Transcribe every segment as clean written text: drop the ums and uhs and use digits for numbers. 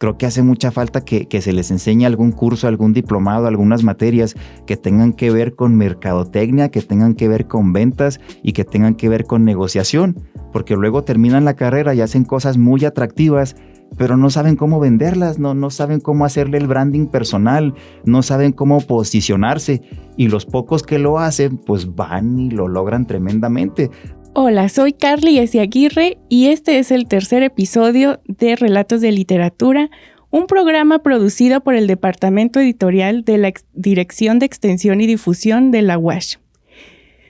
Creo que hace mucha falta que se les enseñe algún curso, algún diplomado, algunas materias que tengan que ver con mercadotecnia, que tengan que ver con ventas y que tengan que ver con negociación, porque luego terminan la carrera y hacen cosas muy atractivas, pero no saben cómo venderlas, no saben cómo hacerle el branding personal, no saben cómo posicionarse, y los pocos que lo hacen pues van y lo logran tremendamente. Hola, soy Carly Esiaguirre y este es el tercer episodio de Relatos de Literatura, un programa producido por el Departamento Editorial de la Dirección de Extensión y Difusión de la UASH.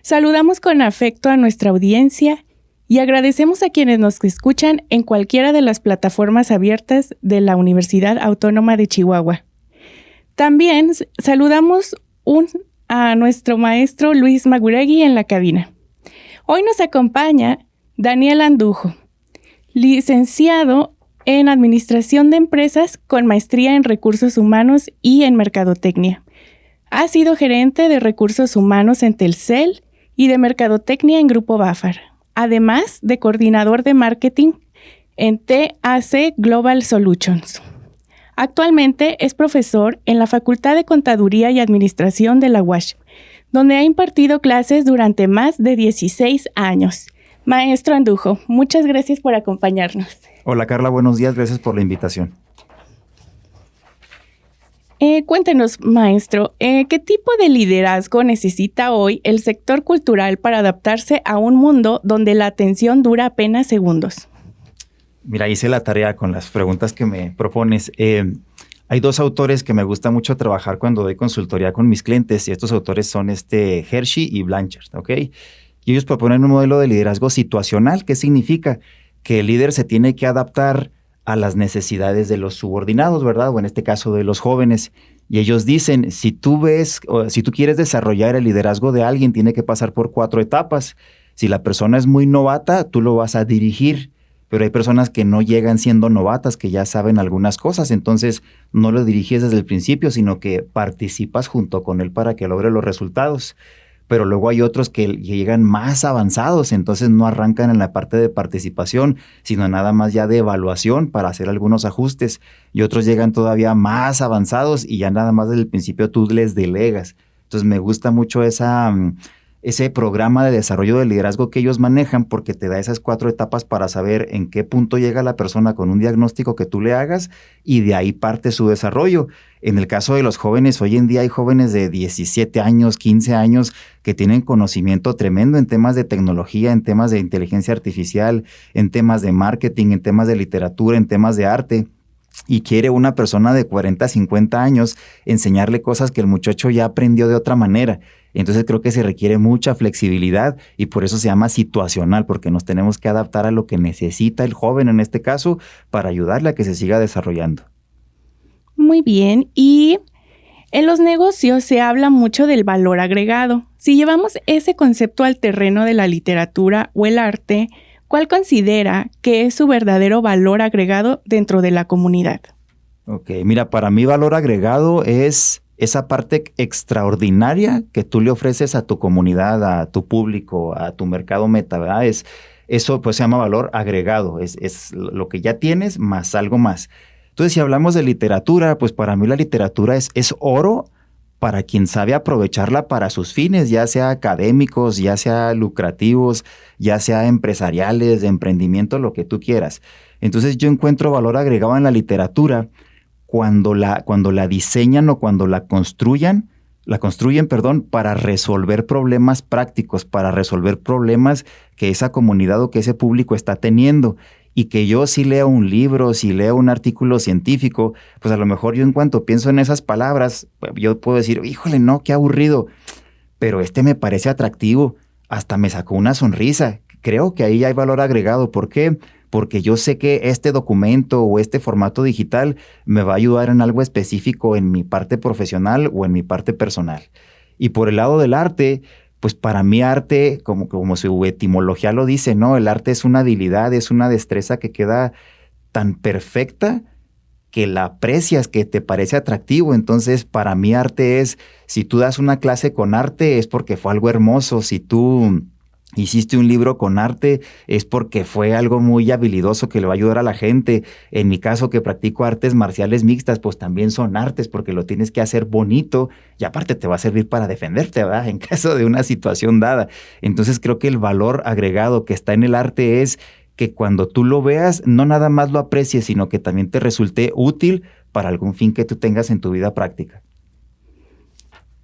Saludamos con afecto a nuestra audiencia y agradecemos a quienes nos escuchan en cualquiera de las plataformas abiertas de la Universidad Autónoma de Chihuahua. También saludamos a nuestro maestro Luis Maguregui en la cabina. Hoy nos acompaña Daniel Andujo, licenciado en Administración de Empresas con maestría en Recursos Humanos y en Mercadotecnia. Ha sido gerente de Recursos Humanos en Telcel y de Mercadotecnia en Grupo Bafar, además de coordinador de marketing en TAC Global Solutions. Actualmente es profesor en la Facultad de Contaduría y Administración de la UASH, donde ha impartido clases durante más de 16 años. Maestro Andujo, muchas gracias por acompañarnos. Hola Carla, buenos días, gracias por la invitación. Cuéntenos, maestro, ¿qué tipo de liderazgo necesita hoy el sector cultural para adaptarse a un mundo donde la atención dura apenas segundos? Mira, hice la tarea con las preguntas que me propones. Hay dos autores que me gusta mucho trabajar cuando doy consultoría con mis clientes, y estos autores son Hershey y Blanchard, ¿ok? Y ellos proponen un modelo de liderazgo situacional. ¿Qué significa? Que el líder se tiene que adaptar a las necesidades de los subordinados, ¿verdad? O en este caso de los jóvenes. Y ellos dicen, si tú quieres desarrollar el liderazgo de alguien, tiene que pasar por 4 etapas. Si la persona es muy novata, tú lo vas a dirigir. Pero hay personas que no llegan siendo novatas, que ya saben algunas cosas, entonces no lo diriges desde el principio, sino que participas junto con él para que logre los resultados. Pero luego hay otros que llegan más avanzados, entonces no arrancan en la parte de participación, sino nada más ya de evaluación para hacer algunos ajustes. Y otros llegan todavía más avanzados y ya nada más desde el principio tú les delegas. Entonces me gusta mucho ese programa de desarrollo de liderazgo que ellos manejan, porque te da esas 4 etapas para saber en qué punto llega la persona con un diagnóstico que tú le hagas, y de ahí parte su desarrollo. En el caso de los jóvenes, hoy en día hay jóvenes de 17 años, 15 años que tienen conocimiento tremendo en temas de tecnología, en temas de inteligencia artificial, en temas de marketing, en temas de literatura, en temas de arte. Y quiere una persona de 40, 50 años enseñarle cosas que el muchacho ya aprendió de otra manera. Entonces creo que se requiere mucha flexibilidad y por eso se llama situacional, porque nos tenemos que adaptar a lo que necesita el joven en este caso para ayudarle a que se siga desarrollando. Muy bien, y en los negocios se habla mucho del valor agregado. Si llevamos ese concepto al terreno de la literatura o el arte, ¿cuál considera que es su verdadero valor agregado dentro de la comunidad? Ok, mira, para mí valor agregado es esa parte extraordinaria que tú le ofreces a tu comunidad, a tu público, a tu mercado meta, ¿verdad? Eso pues se llama valor agregado, es lo que ya tienes más algo más. Entonces, si hablamos de literatura, pues para mí la literatura es oro para quien sabe aprovecharla para sus fines, ya sea académicos, ya sea lucrativos, ya sea empresariales, de emprendimiento, lo que tú quieras. Entonces yo encuentro valor agregado en la literatura cuando la diseñan o cuando la construyen, para resolver problemas prácticos, para resolver problemas que esa comunidad o que ese público está teniendo. Y que yo si leo un libro, si leo un artículo científico, pues a lo mejor yo en cuanto pienso en esas palabras, yo puedo decir, híjole, no, qué aburrido, pero me parece atractivo, hasta me sacó una sonrisa. Creo que ahí hay valor agregado. ¿Por qué? Porque yo sé que este documento o este formato digital me va a ayudar en algo específico en mi parte profesional o en mi parte personal. Y por el lado del arte, pues para mí arte, como su etimología lo dice, ¿no? El arte es una habilidad, es una destreza que queda tan perfecta que la aprecias, que te parece atractivo. Entonces, para mí arte es, si tú das una clase con arte, es porque fue algo hermoso. Si tú hiciste un libro con arte, es porque fue algo muy habilidoso que le va a ayudar a la gente. En mi caso, que practico artes marciales mixtas, pues también son artes porque lo tienes que hacer bonito y aparte te va a servir para defenderte, ¿verdad? En caso de una situación dada. Entonces creo que el valor agregado que está en el arte es que cuando tú lo veas, no nada más lo aprecies, sino que también te resulte útil para algún fin que tú tengas en tu vida práctica.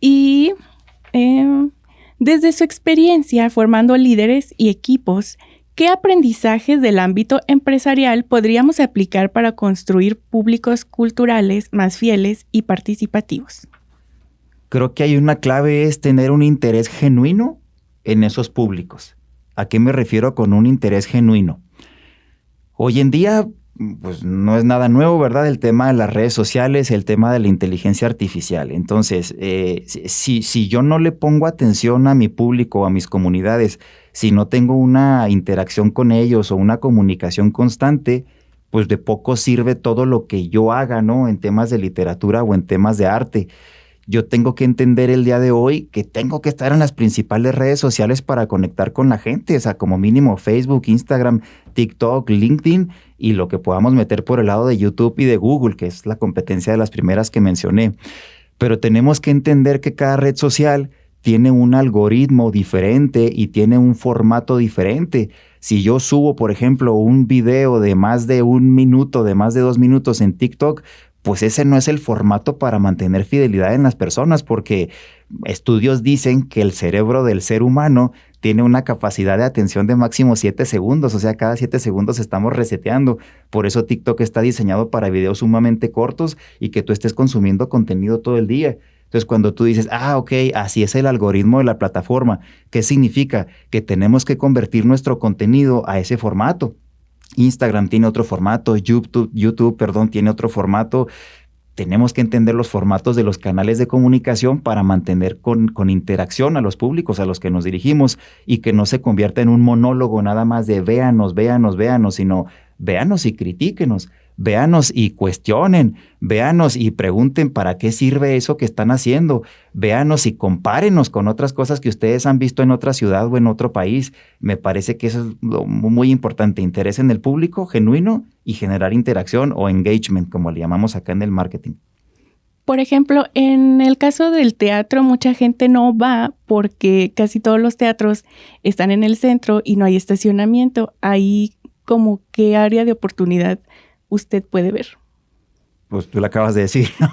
Y desde su experiencia formando líderes y equipos, ¿qué aprendizajes del ámbito empresarial podríamos aplicar para construir públicos culturales más fieles y participativos? Creo que hay una clave, es tener un interés genuino en esos públicos. ¿A qué me refiero con un interés genuino? Hoy en día, pues no es nada nuevo, ¿verdad? El tema de las redes sociales, el tema de la inteligencia artificial. Entonces, si yo no le pongo atención a mi público, a mis comunidades, si no tengo una interacción con ellos o una comunicación constante, pues de poco sirve todo lo que yo haga, ¿no? En temas de literatura o en temas de arte. Yo tengo que entender el día de hoy que tengo que estar en las principales redes sociales para conectar con la gente, o sea, como mínimo Facebook, Instagram, TikTok, LinkedIn y lo que podamos meter por el lado de YouTube y de Google, que es la competencia de las primeras que mencioné. Pero tenemos que entender que cada red social tiene un algoritmo diferente y tiene un formato diferente. Si yo subo, por ejemplo, un video de más de 1 minuto, de más de 2 minutos en TikTok, pues ese no es el formato para mantener fidelidad en las personas, porque estudios dicen que el cerebro del ser humano tiene una capacidad de atención de máximo 7 segundos, o sea, cada 7 segundos estamos reseteando. Por eso TikTok está diseñado para videos sumamente cortos y que tú estés consumiendo contenido todo el día. Entonces, cuando tú dices, ok, así es el algoritmo de la plataforma, ¿qué significa? Que tenemos que convertir nuestro contenido a ese formato. Instagram tiene otro formato, YouTube, tiene otro formato. Tenemos que entender los formatos de los canales de comunicación para mantener con interacción a los públicos a los que nos dirigimos y que no se convierta en un monólogo nada más de véanos, sino véanos y critíquenos, véanos y cuestionen, véanos y pregunten para qué sirve eso que están haciendo, véanos y compárenos con otras cosas que ustedes han visto en otra ciudad o en otro país. Me parece que eso es lo muy importante, interés en el público genuino y generar interacción o engagement, como le llamamos acá en el marketing. Por ejemplo, en el caso del teatro, mucha gente no va porque casi todos los teatros están en el centro y no hay estacionamiento. Ahí, como qué área de oportunidad usted puede ver. Pues tú lo acabas de decir, ¿no?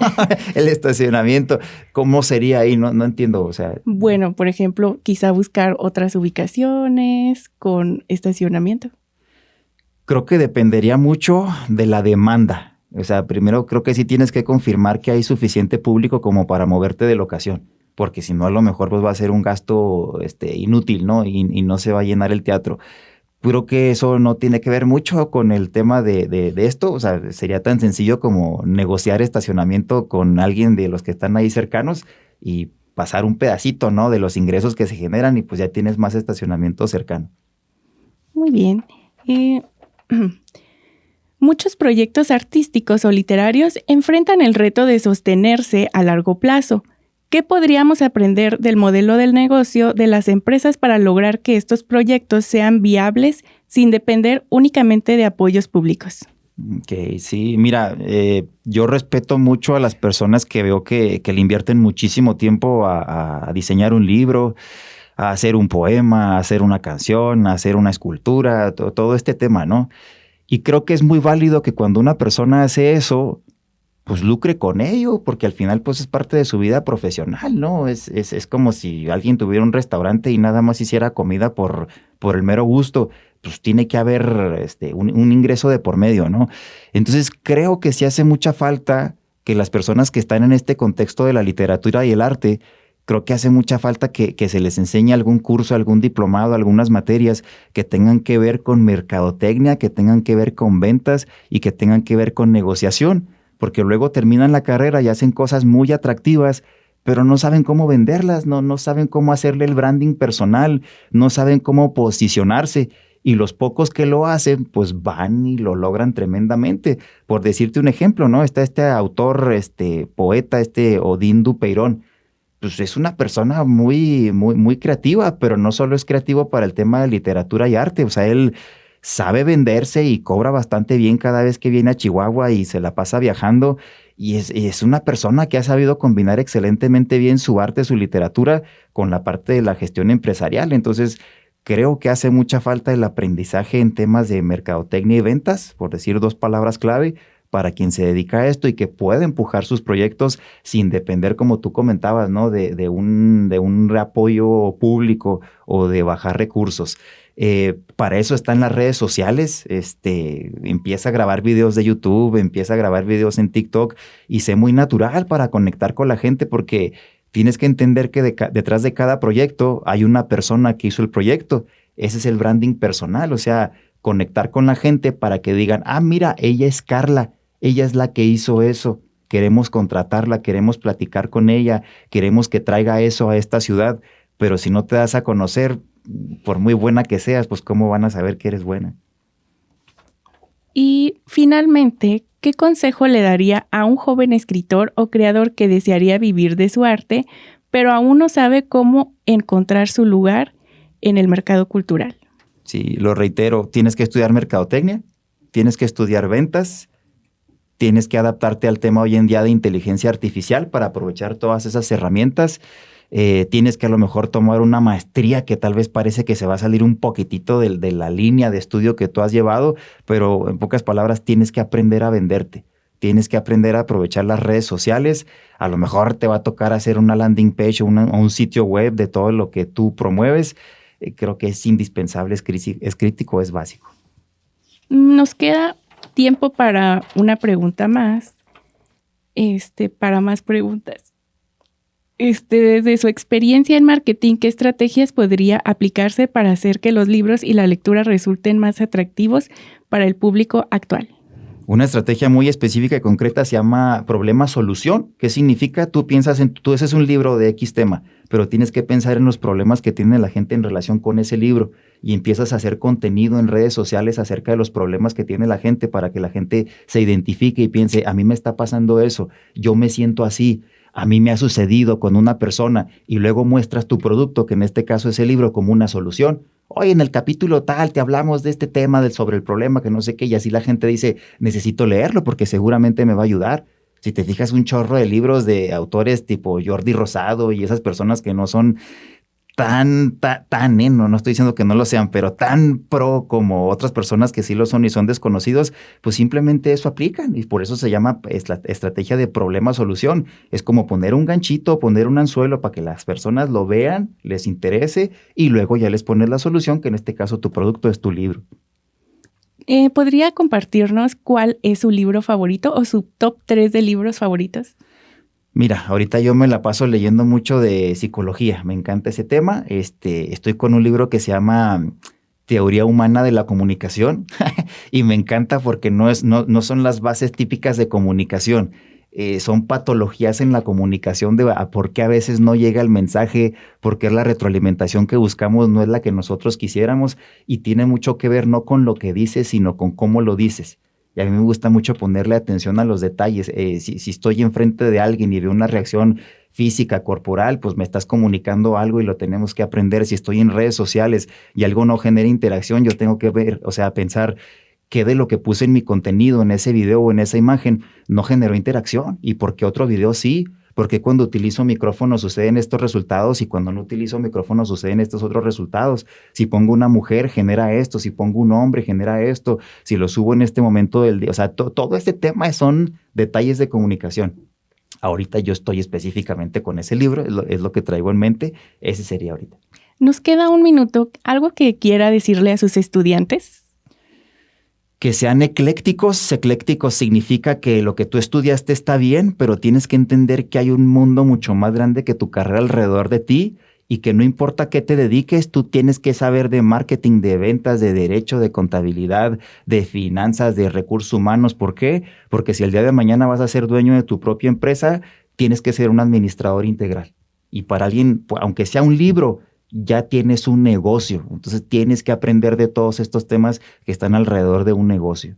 El estacionamiento, ¿cómo sería ahí? No entiendo, o sea. Bueno, por ejemplo, quizá buscar otras ubicaciones con estacionamiento. Creo que dependería mucho de la demanda. O sea, primero creo que sí tienes que confirmar que hay suficiente público como para moverte de locación, porque si no a lo mejor pues va a ser un gasto inútil, ¿no? Y no se va a llenar el teatro. Creo que eso no tiene que ver mucho con el tema de esto. O sea, sería tan sencillo como negociar estacionamiento con alguien de los que están ahí cercanos y pasar un pedacito, ¿no? De los ingresos que se generan y pues ya tienes más estacionamiento cercano. Muy bien. Muchos proyectos artísticos o literarios enfrentan el reto de sostenerse a largo plazo. ¿Qué podríamos aprender del modelo del negocio de las empresas para lograr que estos proyectos sean viables sin depender únicamente de apoyos públicos? Ok, sí, mira, yo respeto mucho a las personas que veo que le invierten muchísimo tiempo a diseñar un libro, a hacer un poema, a hacer una canción, a hacer una escultura, todo este tema, ¿no? Y creo que es muy válido que cuando una persona hace eso, pues lucre con ello, porque al final pues es parte de su vida profesional, ¿no? Es como si alguien tuviera un restaurante y nada más hiciera comida por el mero gusto, pues tiene que haber un ingreso de por medio, ¿no? Entonces creo que sí hace mucha falta que las personas que están en este contexto de la literatura y el arte, creo que hace mucha falta que se les enseñe algún curso, algún diplomado, algunas materias que tengan que ver con mercadotecnia, que tengan que ver con ventas y que tengan que ver con negociación, porque luego terminan la carrera y hacen cosas muy atractivas, pero no saben cómo venderlas, no saben cómo hacerle el branding personal, no saben cómo posicionarse. Y los pocos que lo hacen, pues van y lo logran tremendamente. Por decirte un ejemplo, ¿no? Está este autor, poeta, Odín Dupeirón. pues es una persona muy creativa, pero no solo es creativo para el tema de literatura y arte, o sea, él sabe venderse y cobra bastante bien cada vez que viene a Chihuahua y se la pasa viajando. Y es una persona que ha sabido combinar excelentemente bien su arte, su literatura, con la parte de la gestión empresarial. Entonces, creo que hace mucha falta el aprendizaje en temas de mercadotecnia y ventas, por decir dos palabras clave, para quien se dedica a esto y que puede empujar sus proyectos sin depender, como tú comentabas, ¿no? de un apoyo público o de bajar recursos. Para eso están las redes sociales. Empieza a grabar videos de YouTube, empieza a grabar videos en TikTok y sé muy natural para conectar con la gente, porque tienes que entender que detrás de cada proyecto hay una persona que hizo el proyecto. Ese es el branding personal, o sea, conectar con la gente para que digan, ah, mira, ella es Carla, ella es la que hizo eso. Queremos contratarla, queremos platicar con ella, queremos que traiga eso a esta ciudad. Pero si no te das a conocer, por muy buena que seas, pues ¿cómo van a saber que eres buena? Y finalmente, ¿qué consejo le daría a un joven escritor o creador que desearía vivir de su arte, pero aún no sabe cómo encontrar su lugar en el mercado cultural? Sí, lo reitero, tienes que estudiar mercadotecnia, tienes que estudiar ventas, tienes que adaptarte al tema hoy en día de inteligencia artificial para aprovechar todas esas herramientas. Tienes que a lo mejor tomar una maestría que tal vez parece que se va a salir un poquitito de la línea de estudio que tú has llevado, pero en pocas palabras tienes que aprender a venderte. Tienes que aprender a aprovechar las redes sociales. A lo mejor te va a tocar hacer una landing page o un sitio web de todo lo que tú promueves. Creo que es indispensable, es crítico, es básico. Nos queda tiempo para una pregunta más, para más preguntas. Desde su experiencia en marketing, ¿qué estrategias podría aplicarse para hacer que los libros y la lectura resulten más atractivos para el público actual? Una estrategia muy específica y concreta se llama problema-solución. ¿Qué significa? Tú haces un libro de X tema, pero tienes que pensar en los problemas que tiene la gente en relación con ese libro y empiezas a hacer contenido en redes sociales acerca de los problemas que tiene la gente para que la gente se identifique y piense, a mí me está pasando eso, yo me siento así. A mí me ha sucedido con una persona, y luego muestras tu producto, que en este caso es el libro, como una solución. Hoy en el capítulo tal te hablamos de este tema sobre el problema, que no sé qué, y así la gente dice, necesito leerlo porque seguramente me va a ayudar. Si te fijas, un chorro de libros de autores tipo Jordi Rosado y esas personas que no son no estoy diciendo que no lo sean, pero tan pro como otras personas que sí lo son y son desconocidos, pues simplemente eso aplican, y por eso se llama estrategia de problema-solución. Es como poner un ganchito, poner un anzuelo para que las personas lo vean, les interese, y luego ya les pones la solución, que en este caso tu producto es tu libro. ¿Podría compartirnos cuál es su libro favorito o su top 3 de libros favoritos? Mira, ahorita yo me la paso leyendo mucho de psicología, me encanta ese tema. Estoy con un libro que se llama Teoría Humana de la Comunicación y me encanta porque no son las bases típicas de comunicación. Son patologías en la comunicación de por qué a veces no llega el mensaje, por qué la retroalimentación que buscamos no es la que nosotros quisiéramos, y tiene mucho que ver no con lo que dices, sino con cómo lo dices. Y a mí me gusta mucho ponerle atención a los detalles. Si estoy enfrente de alguien y veo una reacción física, corporal, pues me estás comunicando algo y lo tenemos que aprender. Si estoy en redes sociales y algo no genera interacción, yo tengo que ver, o sea, pensar qué de lo que puse en mi contenido, en ese video o en esa imagen, no generó interacción y por qué otro video sí. Porque cuando utilizo micrófono suceden estos resultados y cuando no utilizo micrófono suceden estos otros resultados. Si pongo una mujer, genera esto. Si pongo un hombre, genera esto. Si lo subo en este momento del día. O sea, todo este tema son detalles de comunicación. Ahorita yo estoy específicamente con ese libro, es lo que traigo en mente. Ese sería ahorita. Nos queda un minuto. ¿Algo que quiera decirle a sus estudiantes? Que sean eclécticos. Eclécticos significa que lo que tú estudiaste está bien, pero tienes que entender que hay un mundo mucho más grande que tu carrera alrededor de ti y que no importa qué te dediques, tú tienes que saber de marketing, de ventas, de derecho, de contabilidad, de finanzas, de recursos humanos. ¿Por qué? Porque si el día de mañana vas a ser dueño de tu propia empresa, tienes que ser un administrador integral. Y para alguien, aunque sea un libro, ya tienes un negocio. Entonces tienes que aprender de todos estos temas que están alrededor de un negocio.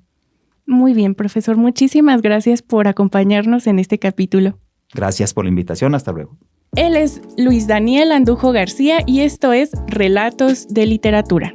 Muy bien, profesor. Muchísimas gracias por acompañarnos en este capítulo. Gracias por la invitación. Hasta luego. Él es Luis Daniel Andujo García y esto es Relatos de Literatura.